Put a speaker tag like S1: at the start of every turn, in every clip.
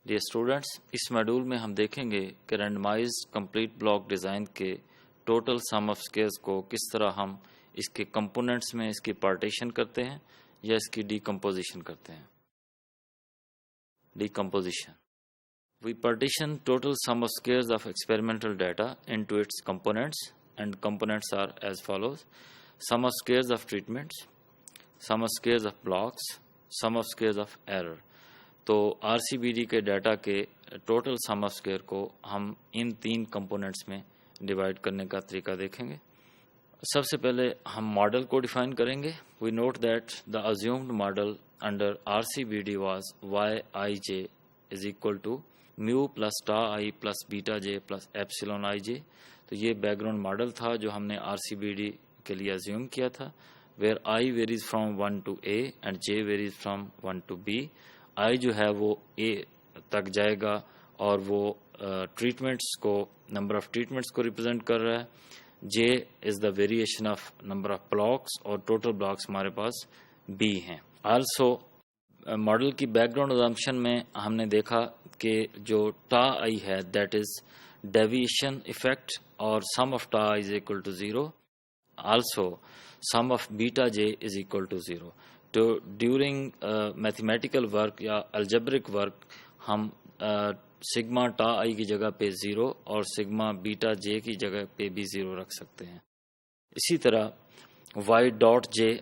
S1: Dear students, اس module میں ہم دیکھیں گے کہ رینڈمائزڈ کمپلیٹ بلاک ڈیزائن کے ٹوٹل سم آف اسکیئرز کو کس طرح ہم اس کے کمپوننٹس میں اس کی پارٹیشن کرتے ہیں یا اس کی ڈیکمپوزیشن کرتے ہیں. Decomposition: We partition total sum of squares of experimental data into its components, and components are as follows: sum of squares of treatments, sum of squares of blocks, sum of squares of error. تو RCBD کے data کے total sum of square کو ہم ان 3 components میں divide کرنے کا طریقہ دیکھیں گے. سب سے پہلے ہم ماڈل کو ڈیفائن کریں گے. We note that the assumed model under RCBD was Yij is equal to mu plus ta I plus beta j plus epsilon ij. تو یہ بیک گراؤنڈ ماڈل تھا جو ہم نے RCBD کے لیے assume کیا تھا, where I varies from 1 to A and j varies from 1 to B. I جو ہے وہ A تک جائے گا اور وہ ٹریٹمنٹس کو, نمبر آف ٹریٹمنٹس کو ریپرزینٹ کر رہا ہے. J is the variation of number of blocks اور ٹوٹل بلاکس ہمارے پاس B ہیں. آلسو ماڈل کی بیک گراؤنڈ assumption میں ہم نے دیکھا کہ جو ٹا آئی ہے دیٹ از ڈیویشن افیکٹ اور sum of tau i is equal to 0. Also sum of beta j is equal to 0. تو ڈیورنگ میتھمیٹیکل ورک یا الجبرک ورک ہم سگما ٹا آئی کی جگہ پہ 0 اور سگما بیٹا جے کی جگہ پہ بھی 0 رکھ سکتے ہیں. اسی طرح وائی ڈاٹ جے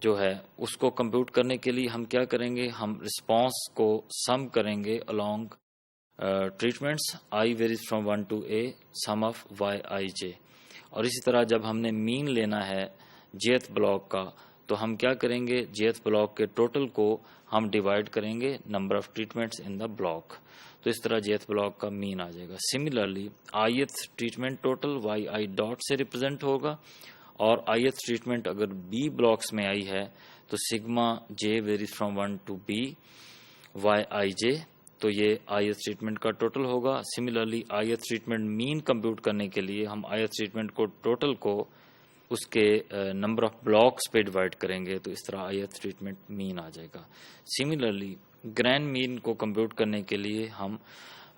S1: جو ہے اس کو کمپیوٹ کرنے کے لیے ہم کیا کریں گے, ہم رسپانس کو سم کریں گے along treatments I varies from 1 to A sum of Yij. اور اسی طرح جب ہم نے مین لینا ہے jth بلاک کا تو ہم کیا کریں گے, jth بلاک کے ٹوٹل کو ہم ڈیوائڈ کریں گے number of treatments in the block. تو اس طرح jth بلاک کا مین آ جائے گا. Similarly ith treatment total Yi dot سے ریپرزینٹ ہوگا, اور ith ٹریٹمنٹ اگر B بلاکس میں آئی ہے تو sigma j varies from 1 to B Yij. تو یہ ith ٹریٹمنٹ کا ٹوٹل ہوگا. Similarly ith treatment mean compute کرنے کے لیے ہم ith ٹریٹمنٹ کو ٹوٹل کو اس کے نمبر آف بلاکس پہ ڈیوائڈ کریں گے, تو اس طرح ith ٹریٹمنٹ مین آ جائے گا. سملرلی گرینڈ مین کو کمپیوٹ کرنے کے لیے ہم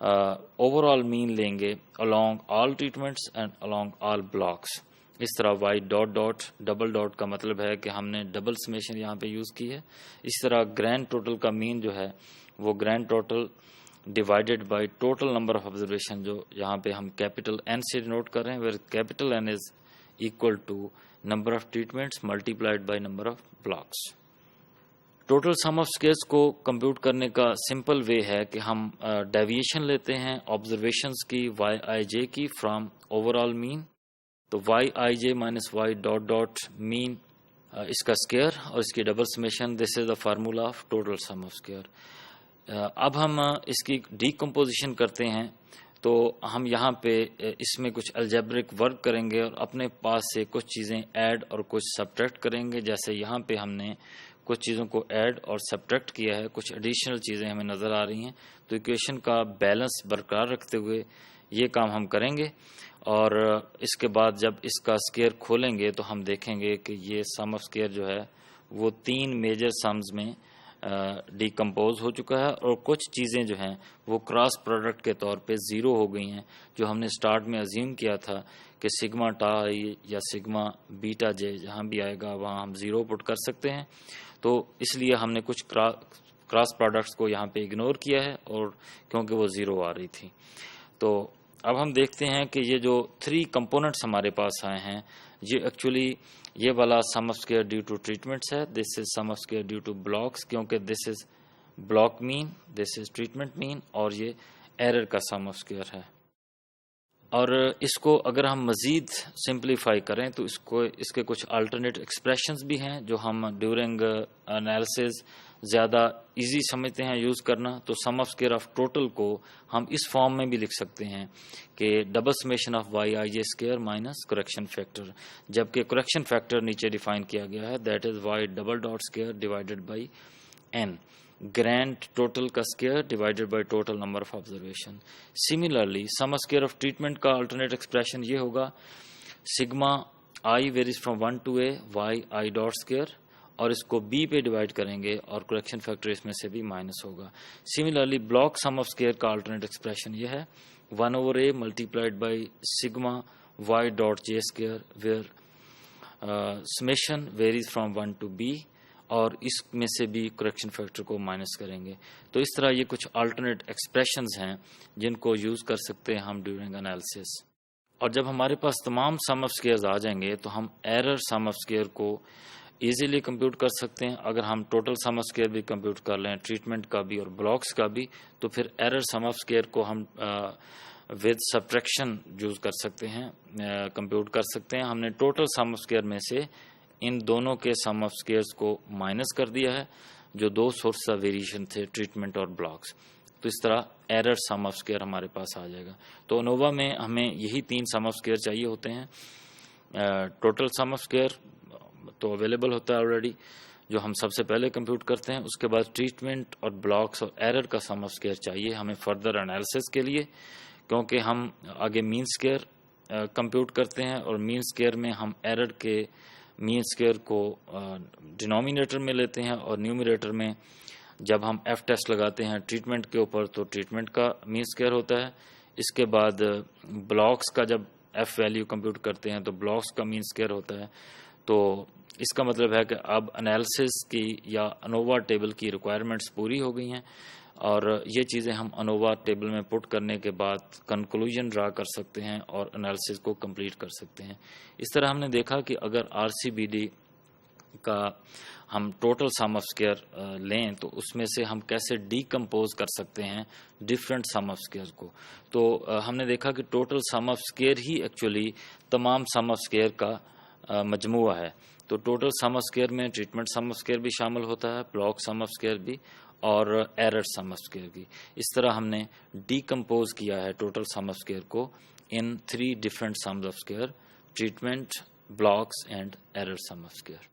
S1: اوور آل مین لیں گے along all treatments and along all blocks. اس طرح Y dot dot double dot کا مطلب ہے کہ ہم نے ڈبل سمیشن یہاں پہ یوز کی ہے. اس طرح گرینڈ ٹوٹل کا مین جو ہے وہ grand total divided by total number of observation, جو یہاں پہ ہم کیپیٹل این سے نوٹ کر رہے ہیں, where capital N is equal to number of treatments multiplied by number of blocks. Total sum of squares کو کمپیوٹ کرنے کا سمپل وے ہے کہ ہم ڈیویشن لیتے ہیں آبزرویشنز کی Yij کی فرام اوور آل مین. تو Yij minus Y dot dot mean اس کا اسکیئر اور اس کی double summation, this is the formula of total sum of square. اب ہم اس کی ڈیکمپوزیشن کرتے ہیں تو ہم یہاں پہ اس میں کچھ الجبرک ورک کریں گے اور اپنے پاس سے کچھ چیزیں ایڈ اور کچھ سبٹریکٹ کریں گے. جیسے یہاں پہ ہم نے کچھ چیزوں کو ایڈ اور سبٹریکٹ کیا ہے, کچھ ایڈیشنل چیزیں ہمیں نظر آ رہی ہیں. تو ایکویشن کا بیلنس برقرار رکھتے ہوئے یہ کام ہم کریں گے, اور اس کے بعد جب اس کا اسکیئر کھولیں گے تو ہم دیکھیں گے کہ یہ سم آف اسکیئر جو ہے وہ 3 میجر سمز میں ڈیکمپوز ہو چکا ہے, اور کچھ چیزیں جو ہیں وہ کراس پروڈکٹ کے طور پہ 0 ہو گئی ہیں, جو ہم نے سٹارٹ میں ازیوم کیا تھا کہ سگما ٹا یا سگما بیٹا جے جہاں بھی آئے گا وہاں ہم 0 پٹ کر سکتے ہیں. تو اس لیے ہم نے کچھ کراس پروڈکٹس کو یہاں پہ اگنور کیا ہے, اور کیونکہ وہ 0 آ رہی تھی. تو اب ہم دیکھتے ہیں کہ یہ جو 3 کمپوننٹس ہمارے پاس آئے ہیں یہ ایکچولی یہ والا sum of square due to treatments ہے, this is sum of square due to blocks, کیونکہ this is block main, this is treatment مین, اور یہ ایرر کا سم آف اسکیئر ہے. اور اس کو اگر ہم مزید سمپلیفائی کریں تو اس کے کچھ الٹرنیٹ ایکسپریشنز بھی ہیں جو ہم ڈیورنگ انالیسز زیادہ ایزی سمجھتے ہیں یوز کرنا. تو سم آف اسکیئر آف ٹوٹل کو ہم اس فارم میں بھی لکھ سکتے ہیں کہ double summation of Yij square minus correction factor, جبکہ کریکشن فیکٹر نیچے ڈیفائن کیا گیا ہے, that is Y double dot square divided by n, grand total کا square divided by total number of observation. Similarly sum square of treatment کا alternate expression یہ ہوگا sigma I varies from 1 to A Yi dot square, اور اس کو be پہ divide کریں گے اور کریکشن فیکٹر اس میں سے بھی مائنس ہوگا. Similarly block sum of square کا آلٹرنیٹ ایکسپریشن یہ ہے 1/a multiplied by sigma Y dot J square where summation varies from 1 to b اور اس میں سے بھی کریکشن فیکٹر کو مائنس کریں گے. تو اس طرح یہ کچھ آلٹرنیٹ ایکسپریشنز ہیں جن کو یوز کر سکتے ہیں ہم ڈیورنگ انالیسس. اور جب ہمارے پاس تمام سم آف اسکیئرز آ جائیں گے تو ہم ایرر سم آف اسکیئر کو ایزیلی کمپیوٹ کر سکتے ہیں. اگر ہم ٹوٹل سم آف اسکیئر بھی کمپیوٹ کر لیں ٹریٹمنٹ کا بھی اور بلاکس کا بھی تو پھر ایرر سم آف اسکیئر کو ہم ود سبٹریکشن یوز کر سکتے ہیں کمپیوٹ کر سکتے ہیں. ہم نے ٹوٹل سم آف اسکیئر میں سے ان دونوں کے سم آف اسکیئرز کو مائنس کر دیا ہے جو دو سورس آف ویریشن تھے ٹریٹمنٹ اور بلاکس. تو اس طرح ایرر سم آف اسکیئر ہمارے پاس آ جائے گا. تو انووا میں ہمیں یہی 3 سم آف اسکیئر چاہیے ہوتے ہیں. ٹوٹل سم آف اسکیئر تو اویلیبل ہوتا ہے آلریڈی جو ہم سب سے پہلے کمپیوٹ کرتے ہیں. اس کے بعد ٹریٹمنٹ اور بلاکس اور ایرر کا سم آف اسکیئر چاہیے ہمیں فردر انالیسس کے لیے کیونکہ ہم آگے مین اسکیئر کمپیوٹ کرتے ہیں اور مین اسکیئر میں ہم ایرر کے مین اسکیئر کو ڈینومینیٹر میں لیتے ہیں اور نیومریٹر میں جب ہم ایف ٹیسٹ لگاتے ہیں ٹریٹمنٹ کے اوپر تو ٹریٹمنٹ کا مین اسکیئر ہوتا ہے. اس کے بعد بلاکس کا جب ایف ویلیو کمپیوٹ کرتے ہیں تو بلاکس کا مین اسکیئر ہوتا ہے. تو اس کا مطلب ہے کہ اب انالیسس کی یا انووا ٹیبل کی ریکوائرمنٹس پوری ہو گئی ہیں اور یہ چیزیں ہم انووا ٹیبل میں پٹ کرنے کے بعد کنکلوژن ڈرا کر سکتے ہیں اور انالیسس کو کمپلیٹ کر سکتے ہیں. اس طرح ہم نے دیکھا کہ اگر آر سی بی ڈی کا ہم ٹوٹل سم آف اسکیئر لیں تو اس میں سے ہم کیسے ڈیکمپوز کر سکتے ہیں ڈفرینٹ سم آف اسکیئر کو. تو ہم نے دیکھا کہ ٹوٹل سم آف اسکیئر ہی ایکچولی تمام سم آف اسکیئر کا مجموعہ ہے. تو ٹوٹل سم آف اسکیئر میں ٹریٹمنٹ سم آف اسکیئر بھی شامل ہوتا ہے بلاک سم آف اسکیئر بھی اور ایرر سم آف اسکیئر بھی. اس طرح ہم نے ڈیکمپوز کیا ہے ٹوٹل سم آف اسکیئر کو ان 3 different sums of square treatment blocks and error sum of square.